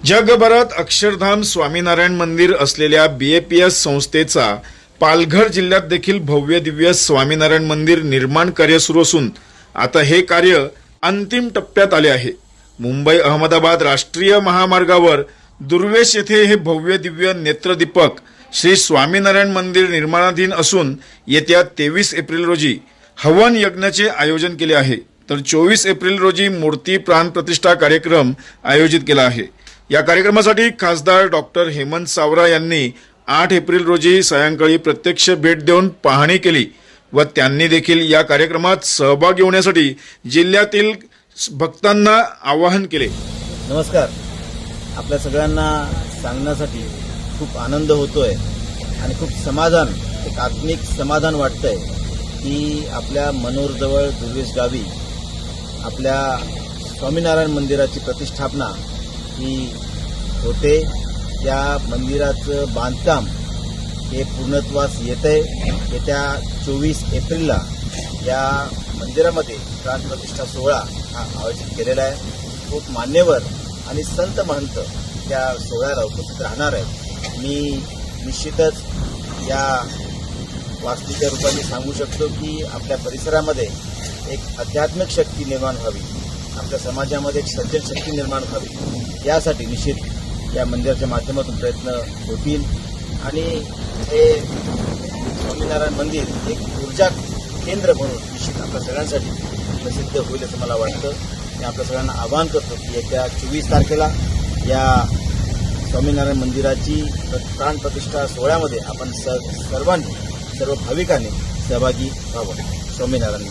जगभरात अक्षरधाम स्वामीनारायण मंदिर असलेल्या बीएपीएस संस्थेचा पालघर जिल्ह्यात देखील भव्य दिव्य स्वामीनारायण मंदिर निर्माण कार्य सुरू असून आता हे कार्य अंतिम टप्प्यात आले आहे। मुंबई अहमदाबाद राष्ट्रीय महामार्गावर दुर्वेश येथे हे भव्य दिव्य नेत्रदीपक श्री स्वामीनारायण मंदिर निर्माणाधीन असून येत्या 23 एप्रिल रोजी हवन यज्ञाचे आयोजन केले आहे, तर 24 एप्रिल रोजी मूर्ती प्राण प्रतिष्ठा कार्यक्रम आयोजित केला आहे। या कार्यक्रमासाठी खासदार डॉक्टर हेमंत सावरा यांनी 8 एप्रिल रोजी सायंकाळी प्रत्यक्ष भेट देऊन पाहणी केली व त्यांनी देखील या कार्यक्रमात सहभागी होण्यासाठी जिल्ह्यातील भक्तांना आवाहन केले। नमस्कार, आपल्या सगळ्यांना सांगण्यासाठी खूप आनंद होतोय आणि खूप समाधान, एक आत्मिक समाधान वाटतंय की आपल्या मनोरजवळ दुर्वेश गावी आपल्या स्वामीनारायण मंदिराची प्रतिष्ठापना ही होते। या मंदिराचं बांधकाम हे पूर्णत्वास येतंय। येत्या 24 एप्रिलला या मंदिरामध्ये प्राण प्रतिष्ठा सोहळा हा आयोजित केलेला आहे। खूप मान्यवर आणि संत महंत त्या सोहळ्याला उपस्थित राहणार आहेत। मी निश्चितच या वास्तूच्या रूपाने सांगू शकतो की आपल्या परिसरामध्ये एक आध्यात्मिक शक्ती निर्माण व्हावी, आपल्या समाजामध्ये एक सज्जन शक्ती निर्माण व्हावी, यासाठी निश्चित या मंदिराच्या माध्यमातून प्रयत्न होतील आणि हे स्वामीनारायण मंदिर एक ऊर्जा केंद्र म्हणून निश्चित आपल्या सगळ्यांसाठी प्रसिद्ध होईल असं मला वाटतं। मी आपल्या सगळ्यांना आवाहन करतो की येत्या 24 तारखेला या स्वामीनारायण मंदिराची प्राण प्रतिष्ठा सोहळ्यामध्ये आपण सर्व भाविकांनी सहभागी व्हावं। स्वामीनारायण।